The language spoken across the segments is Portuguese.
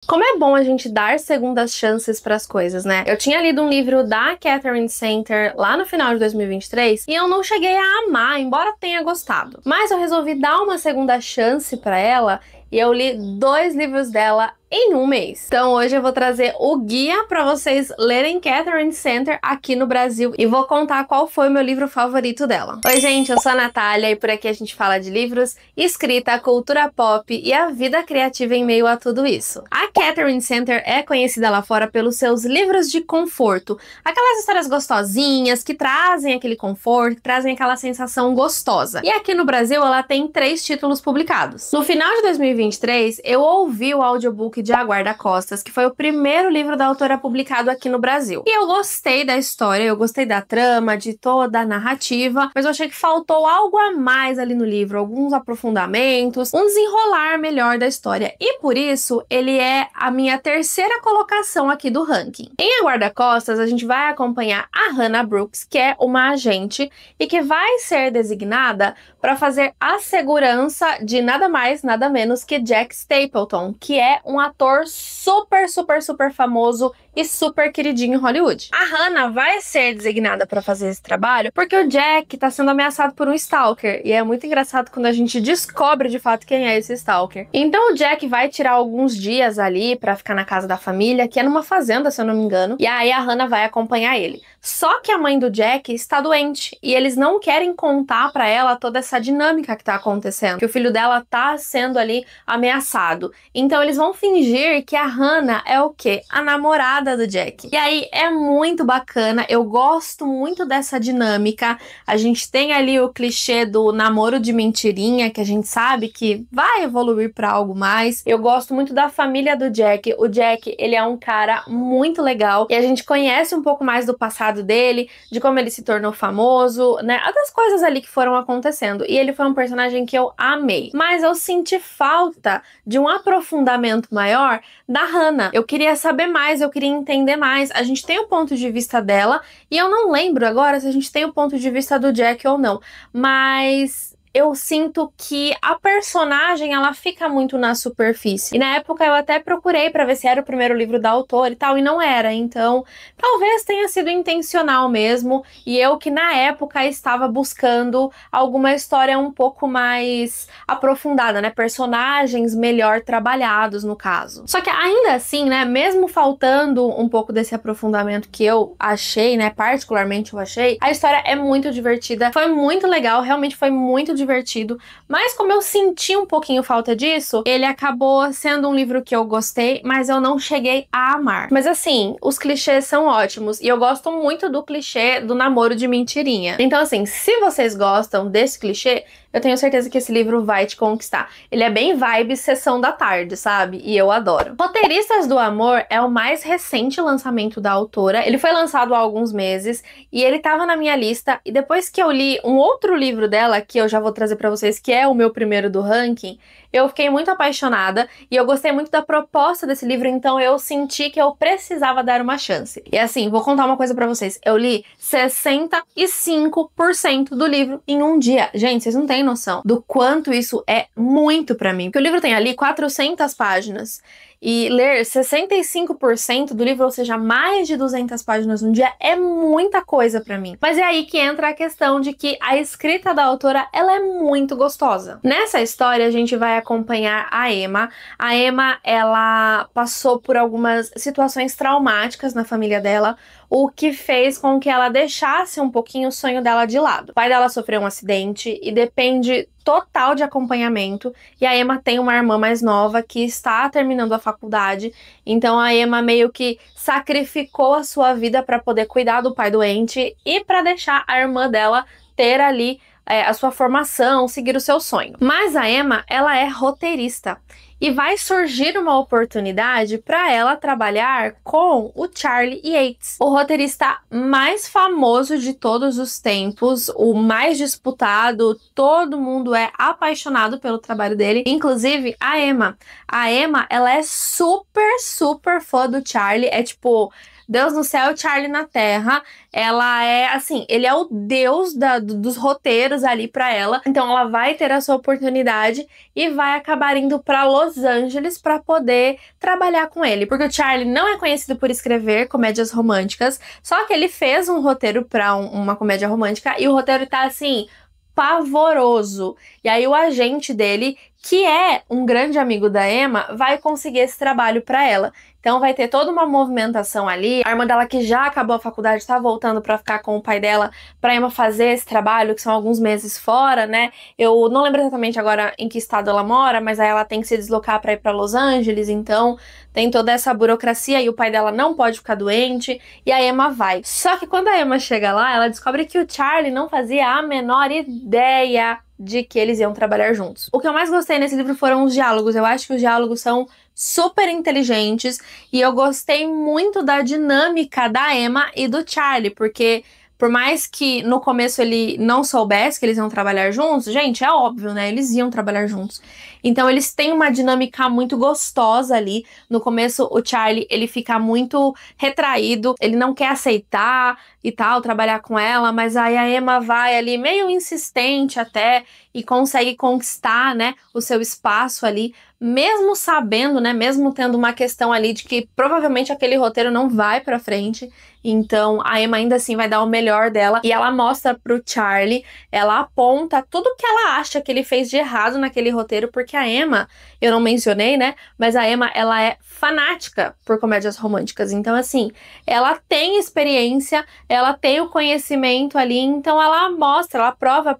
Como é bom a gente dar segundas chances para as coisas, né? Eu tinha lido um livro da Catherine Center lá no final de 2023 e eu não cheguei a amar, embora tenha gostado. Mas eu resolvi dar uma segunda chance para ela e eu li 2 livros dela em um mês. Então hoje eu vou trazer o guia para vocês lerem Catherine Center aqui no Brasil e vou contar qual foi o meu livro favorito dela. Oi gente, eu sou a Natália e por aqui a gente fala de livros, escrita, cultura pop e a vida criativa em meio a tudo isso. A Catherine Center é conhecida lá fora pelos seus livros de conforto, aquelas histórias gostosinhas que trazem aquele conforto, que trazem aquela sensação gostosa. E aqui no Brasil ela tem 3 títulos publicados. No final de 2023 eu ouvi o audiobook de A Guarda-Costas, que foi o primeiro livro da autora publicado aqui no Brasil. E eu gostei da história, eu gostei da trama, de toda a narrativa, mas eu achei que faltou algo a mais ali no livro, alguns aprofundamentos, um desenrolar melhor da história. E por isso, ele é a minha terceira colocação aqui do ranking. Em A Guarda-Costas, a gente vai acompanhar a Hannah Brooks, que é uma agente e que vai ser designada para fazer a segurança de nada mais, nada menos que Jack Stapleton, que é um ator super famoso e super queridinho em Hollywood. A Hannah vai ser designada para fazer esse trabalho porque o Jack tá sendo ameaçado por um stalker, e é muito engraçado quando a gente descobre de fato quem é esse stalker. Então o Jack vai tirar alguns dias ali para ficar na casa da família, que é numa fazenda, se eu não me engano, e aí a Hannah vai acompanhar ele. Só que a mãe do Jack está doente e eles não querem contar para ela toda essa dinâmica que tá acontecendo, que o filho dela tá sendo ali ameaçado. Então eles vão fingir que a Hannah é o quê? A namorada do Jack. E aí é muito bacana, eu gosto muito dessa dinâmica. A gente tem ali o clichê do namoro de mentirinha, que a gente sabe que vai evoluir para algo mais. Eu gosto muito da família do Jack. O Jack, ele é um cara muito legal e a gente conhece um pouco mais do passado dele, de como ele se tornou famoso, né? Das coisas ali que foram acontecendo. E ele foi um personagem que eu amei. Mas eu senti falta de um aprofundamento maior da Hannah. Eu queria saber mais, eu queria entender mais. A gente tem o ponto de vista dela, e eu não lembro agora se a gente tem o ponto de vista do Jack ou não, mas eu sinto que a personagem, ela fica muito na superfície. E na época eu até procurei pra ver se era o primeiro livro da autora e tal, e não era. Então, talvez tenha sido intencional mesmo, e eu que na época estava buscando alguma história um pouco mais aprofundada, né? Personagens melhor trabalhados, no caso. Só que ainda assim, né, mesmo faltando um pouco desse aprofundamento que eu achei, né, particularmente eu achei, a história é muito divertida, foi muito legal, realmente foi muito divertido, mas como eu senti um pouquinho falta disso, ele acabou sendo um livro que eu gostei, mas eu não cheguei a amar. Mas assim, os clichês são ótimos, e eu gosto muito do clichê do namoro de mentirinha. Então assim, se vocês gostam desse clichê, eu tenho certeza que esse livro vai te conquistar. Ele é bem vibe sessão da tarde, sabe? E eu adoro. Roteiristas do Amor é o mais recente lançamento da autora. Ele foi lançado há alguns meses e ele tava na minha lista. E depois que eu li um outro livro dela, que eu já vou trazer pra vocês, que é o meu primeiro do ranking, eu fiquei muito apaixonada e eu gostei muito da proposta desse livro, então eu senti que eu precisava dar uma chance. E assim, vou contar uma coisa pra vocês. Eu li 65% do livro em um dia. Gente, vocês não têm noção do quanto isso é muito pra mim. Porque o livro tem ali 400 páginas. E ler 65% do livro, ou seja, mais de 200 páginas num dia, é muita coisa pra mim. Mas é aí que entra a questão de que a escrita da autora, ela é muito gostosa. Nessa história, a gente vai acompanhar a Emma. A Emma, ela passou por algumas situações traumáticas na família dela, o que fez com que ela deixasse um pouquinho o sonho dela de lado. O pai dela sofreu um acidente e depende total de acompanhamento, e a Emma tem uma irmã mais nova que está terminando a faculdade, então a Emma meio que sacrificou a sua vida para poder cuidar do pai doente e para deixar a irmã dela ter ali a sua formação, seguir o seu sonho. Mas a Emma, ela é roteirista. E vai surgir uma oportunidade para ela trabalhar com o Charlie Yates, o roteirista mais famoso de todos os tempos, o mais disputado, todo mundo é apaixonado pelo trabalho dele, inclusive a Emma. A Emma, ela é super super fã do Charlie, é tipo, Deus no céu, Charlie na terra. Ela é, assim, ele é o deus dos roteiros ali pra ela. Então ela vai ter a sua oportunidade e vai acabar indo pra Los Angeles pra poder trabalhar com ele. Porque o Charlie não é conhecido por escrever comédias românticas, só que ele fez um roteiro pra uma comédia romântica e o roteiro tá, assim, pavoroso. E aí o agente dele, que é um grande amigo da Emma, vai conseguir esse trabalho pra ela. Então vai ter toda uma movimentação ali. A irmã dela, que já acabou a faculdade, tá voltando pra ficar com o pai dela, pra Emma fazer esse trabalho, que são alguns meses fora, né? Eu não lembro exatamente agora em que estado ela mora, mas aí ela tem que se deslocar pra ir pra Los Angeles, então tem toda essa burocracia e o pai dela não pode ficar doente, e a Emma vai. Só que quando a Emma chega lá, ela descobre que o Charlie não fazia a menor ideia de que eles iam trabalhar juntos. O que eu mais gostei nesse livro foram os diálogos. Eu acho que os diálogos são super inteligentes e eu gostei muito da dinâmica da Emma e do Charlie, porque por mais que no começo ele não soubesse que eles iam trabalhar juntos, gente, é óbvio, né? Eles iam trabalhar juntos. Então eles têm uma dinâmica muito gostosa ali. No começo o Charlie, ele fica muito retraído, ele não quer aceitar e tal, trabalhar com ela, mas aí a Emma vai ali meio insistente até e consegue conquistar, né, o seu espaço ali, mesmo sabendo, né, mesmo tendo uma questão ali de que provavelmente aquele roteiro não vai pra frente. Então a Emma ainda assim vai dar o melhor dela e ela mostra pro Charlie, ela aponta tudo que ela acha que ele fez de errado naquele roteiro, porque a Emma, eu não mencionei, né, mas a Emma, ela é fanática por comédias românticas. Então assim, ela tem experiência, ela tem o conhecimento ali, então ela mostra, ela prova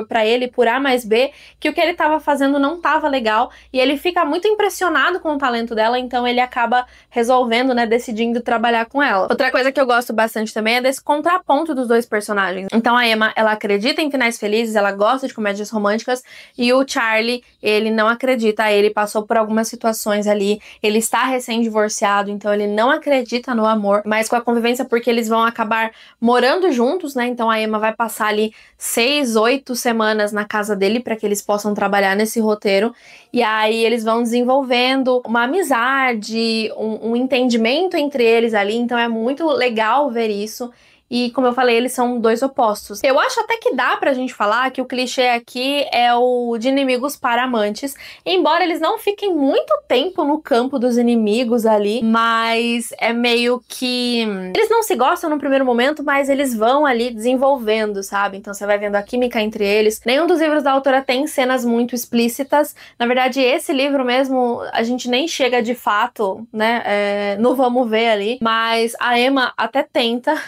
pra ele, por A mais B, que o que ele tava fazendo não tava legal, e ele fica muito impressionado com o talento dela, então ele acaba resolvendo, né, decidindo trabalhar com ela. Outra coisa que eu gosto bastante também é desse contraponto dos dois personagens. Então a Emma, ela acredita em finais felizes, ela gosta de comédias românticas, e o Charlie, ele não acredita, ele passou por algumas situações ali, ele está recém-divorciado, então ele não acredita no amor, mas com a convivência, porque eles vão acabar morando juntos, né, então a Emma vai passar ali 6, 8 semanas na casa dele para que eles possam trabalhar nesse roteiro, e aí eles vão desenvolvendo uma amizade, um entendimento entre eles ali, então é muito legal ver isso. E como eu falei, eles são dois opostos. Eu acho até que dá pra gente falar que o clichê aqui é o de inimigos para amantes, embora eles não fiquem muito tempo no campo dos inimigos ali, mas é meio que... eles não se gostam no primeiro momento, mas eles vão ali desenvolvendo, sabe? Então você vai vendo a química entre eles. Nenhum dos livros da autora tem cenas muito explícitas. Na verdade, esse livro mesmo, a gente nem chega de fato, né, no vamos ver ali, mas a Emma até tenta.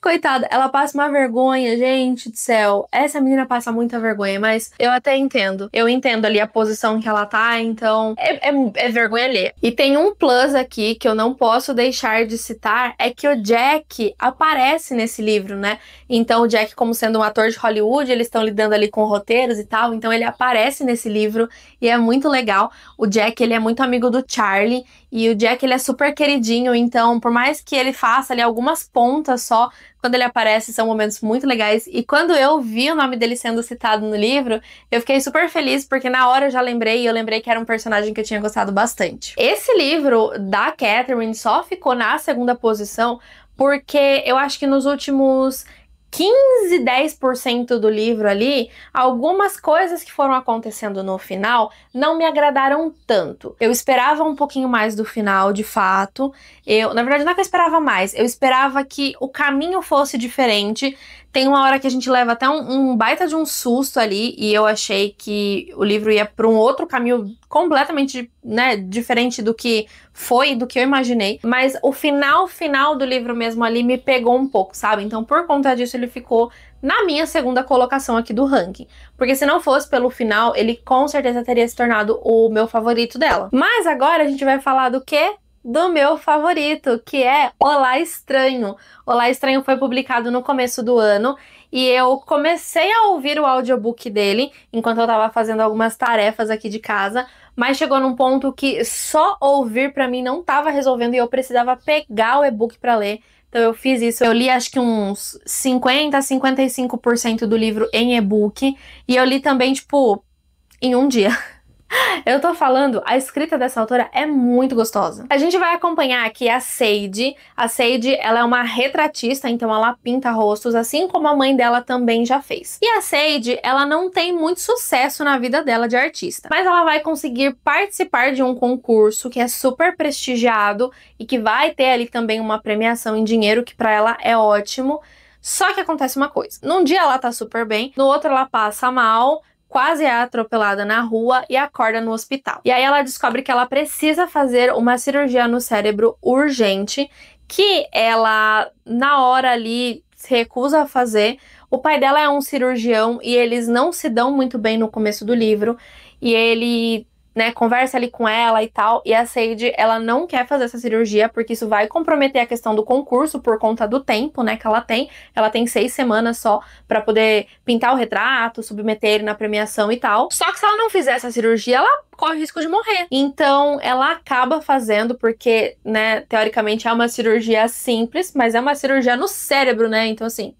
Coitada, ela passa uma vergonha, gente do céu. Essa menina passa muita vergonha, mas eu até entendo. Eu entendo ali a posição que ela tá, então é vergonha alheia. E tem um plus aqui que eu não posso deixar de citar, é que o Jack aparece nesse livro, né? Então o Jack, como sendo um ator de Hollywood, eles estão lidando ali com roteiros e tal, então ele aparece nesse livro e é muito legal. O Jack, ele é muito amigo do Charlie, e o Jack, ele é super queridinho, então por mais que ele faça ali algumas pontas só, quando ele aparece são momentos muito legais. E quando eu vi o nome dele sendo citado no livro, eu fiquei super feliz, porque na hora eu já lembrei, e eu lembrei que era um personagem que eu tinha gostado bastante. Esse livro da Catherine só ficou na segunda posição porque eu acho que nos últimos 15, 10% do livro ali, algumas coisas que foram acontecendo no final não me agradaram tanto. Eu esperava um pouquinho mais do final, de fato. Na verdade, não é que eu esperava mais, eu esperava que o caminho fosse diferente. Tem uma hora que a gente leva até um baita de um susto ali, e eu achei que o livro ia para um outro caminho completamente, né, diferente do que foi, do que eu imaginei. Mas o final do livro mesmo ali me pegou um pouco, sabe? Então, por conta disso, ele ficou na minha segunda colocação aqui do ranking. Porque se não fosse pelo final, ele com certeza teria se tornado o meu favorito dela. Mas agora a gente vai falar do quê? Do meu favorito, que é Olá Estranho. Olá Estranho foi publicado no começo do ano e eu comecei a ouvir o audiobook dele enquanto eu tava fazendo algumas tarefas aqui de casa, mas chegou num ponto que só ouvir pra mim não tava resolvendo e eu precisava pegar o e-book pra ler. Então eu fiz isso, eu li acho que uns 50 a 55% do livro em e-book, e eu li também, tipo, em um dia. Eu tô falando, a escrita dessa autora é muito gostosa. A gente vai acompanhar aqui a Sade. A Sade, ela é uma retratista, então ela pinta rostos, assim como a mãe dela também já fez. E a Sade, ela não tem muito sucesso na vida dela de artista, mas ela vai conseguir participar de um concurso que é super prestigiado e que vai ter ali também uma premiação em dinheiro, que pra ela é ótimo. Só que acontece uma coisa. Num dia ela tá super bem, no outro ela passa mal, quase é atropelada na rua e acorda no hospital. E aí ela descobre que ela precisa fazer uma cirurgia no cérebro urgente, que ela, na hora ali, se recusa a fazer. O pai dela é um cirurgião e eles não se dão muito bem no começo do livro. E ele, né, conversa ali com ela e tal, e a Sade, ela não quer fazer essa cirurgia porque isso vai comprometer a questão do concurso por conta do tempo, né, que ela tem. Ela tem 6 semanas só pra poder pintar o retrato, submeter ele na premiação e tal. Só que se ela não fizer essa cirurgia, ela corre risco de morrer. Então, ela acaba fazendo porque, né, teoricamente é uma cirurgia simples, mas é uma cirurgia no cérebro, né, então assim,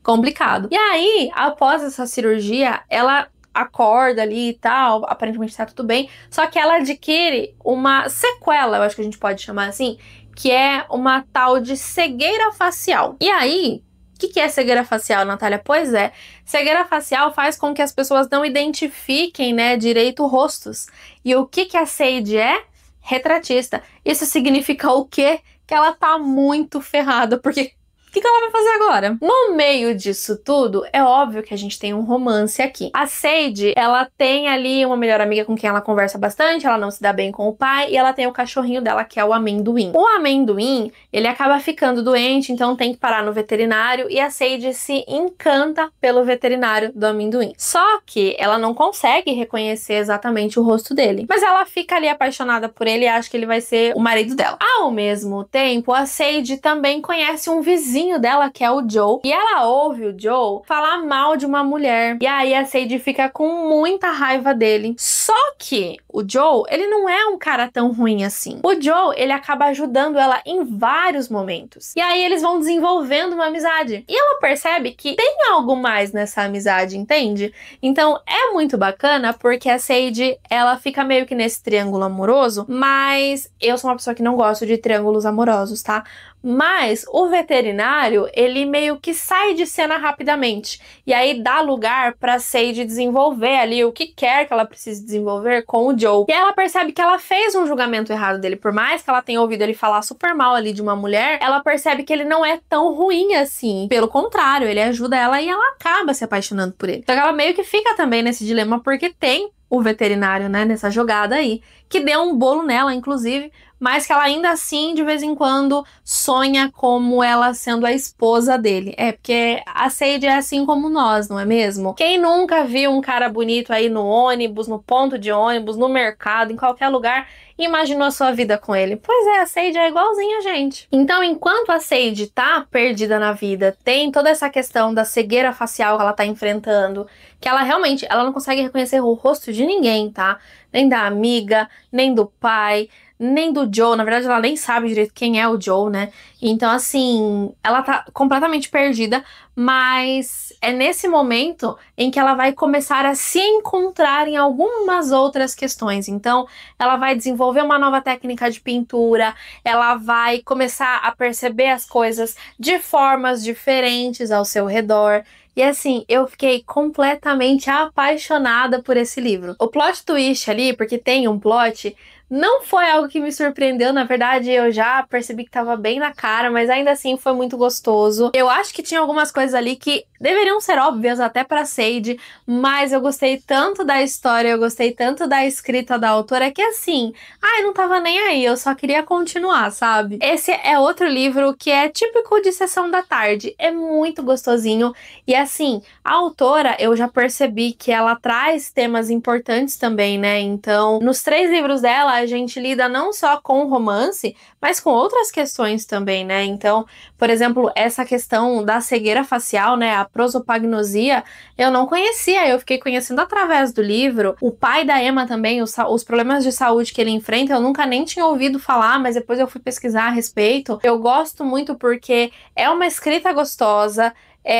complicado. E aí, após essa cirurgia, ela acorda ali e tal, aparentemente tá tudo bem, só que ela adquire uma sequela, eu acho que a gente pode chamar assim, que é uma tal de cegueira facial. E aí, o que é cegueira facial, Natália? Pois é, cegueira facial faz com que as pessoas não identifiquem, né, direito rostos. E o que a Sade é? Retratista. Isso significa o quê? Que ela tá muito ferrada, porque o que ela vai fazer agora? No meio disso tudo, é óbvio que a gente tem um romance aqui. A Sade, ela tem ali uma melhor amiga com quem ela conversa bastante, ela não se dá bem com o pai, e ela tem o cachorrinho dela, que é o Amendoim. O Amendoim, ele acaba ficando doente, então tem que parar no veterinário, e a Sade se encanta pelo veterinário do Amendoim. Só que ela não consegue reconhecer exatamente o rosto dele, mas ela fica ali apaixonada por ele e acha que ele vai ser o marido dela. Ao mesmo tempo, a Sade também conhece um vizinho dela, que é o Joe, e ela ouve o Joe falar mal de uma mulher, e aí a Sade fica com muita raiva dele. Só que o Joe, ele não é um cara tão ruim assim. O Joe, ele acaba ajudando ela em vários momentos, e aí eles vão desenvolvendo uma amizade, e ela percebe que tem algo mais nessa amizade, entende? Então é muito bacana, porque a Sade, ela fica meio que nesse triângulo amoroso, mas eu sou uma pessoa que não gosto de triângulos amorosos, tá? Mas o veterinário, ele meio que sai de cena rapidamente. E aí dá lugar pra Sade desenvolver ali o que quer que ela precise desenvolver com o Joe. E ela percebe que ela fez um julgamento errado dele. Por mais que ela tenha ouvido ele falar super mal ali de uma mulher, ela percebe que ele não é tão ruim assim. Pelo contrário, ele ajuda ela e ela acaba se apaixonando por ele. Então ela meio que fica também nesse dilema porque tem o veterinário, né, nessa jogada aí, que deu um bolo nela, inclusive, mas que ela ainda assim, de vez em quando, sonha como ela sendo a esposa dele. É, porque a Sade é assim como nós, não é mesmo? Quem nunca viu um cara bonito aí no ônibus, no ponto de ônibus, no mercado, em qualquer lugar, e imaginou a sua vida com ele? Pois é, a Sade é igualzinha a gente. Então, enquanto a Sade tá perdida na vida, tem toda essa questão da cegueira facial que ela tá enfrentando, que ela realmente, ela não consegue reconhecer o rosto de ninguém, tá? Nem da amiga, nem do pai, nem do Joe. Na verdade, ela nem sabe direito quem é o Joe, né? Então, assim, ela tá completamente perdida, mas é nesse momento em que ela vai começar a se encontrar em algumas outras questões. Então, ela vai desenvolver uma nova técnica de pintura, ela vai começar a perceber as coisas de formas diferentes ao seu redor. E assim, eu fiquei completamente apaixonada por esse livro. O plot twist ali, porque tem um plot, não foi algo que me surpreendeu, na verdade eu já percebi que tava bem na cara, mas ainda assim foi muito gostoso. Eu acho que tinha algumas coisas ali que deveriam ser óbvias até pra Sade, mas eu gostei tanto da história, eu gostei tanto da escrita da autora, que assim, ai, não tava nem aí, eu só queria continuar, sabe? Esse é outro livro que é típico de sessão da tarde, é muito gostosinho, e assim, a autora, eu já percebi que ela traz temas importantes também, né? Então, nos 3 livros dela, a gente lida não só com romance, mas com outras questões também, né? Então, por exemplo, essa questão da cegueira facial, né? A prosopagnosia, eu não conhecia, eu fiquei conhecendo através do livro. O pai da Emma também, os problemas de saúde que ele enfrenta, eu nunca nem tinha ouvido falar, mas depois eu fui pesquisar a respeito. Eu gosto muito porque é uma escrita gostosa,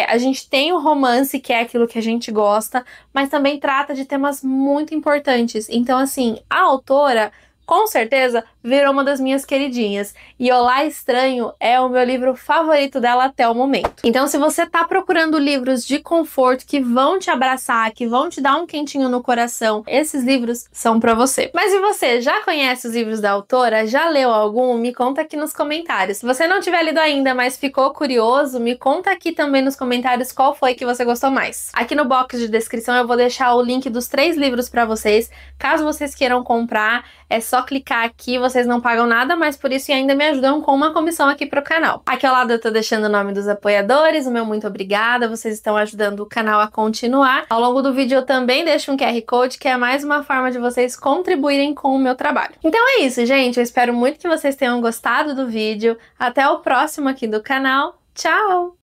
A gente tem o romance, que é aquilo que a gente gosta, mas também trata de temas muito importantes. Então, assim, a autora, com certeza, virou uma das minhas queridinhas. E Olá Estranho é o meu livro favorito dela até o momento. Então, se você tá procurando livros de conforto que vão te abraçar, que vão te dar um quentinho no coração, esses livros são pra você. Mas e você, já conhece os livros da autora? Já leu algum? Me conta aqui nos comentários. Se você não tiver lido ainda, mas ficou curioso, me conta aqui também nos comentários qual foi que você gostou mais. Aqui no box de descrição eu vou deixar o link dos 3 livros pra vocês. Caso vocês queiram comprar, é só clicar aqui, vocês não pagam nada, mas por isso ainda me ajudam com uma comissão aqui pro canal. Aqui ao lado eu tô deixando o nome dos apoiadores, o meu muito obrigada, vocês estão ajudando o canal a continuar. Ao longo do vídeo eu também deixo um QR Code, que é mais uma forma de vocês contribuírem com o meu trabalho. Então é isso, gente, eu espero muito que vocês tenham gostado do vídeo. Até o próximo aqui do canal. Tchau!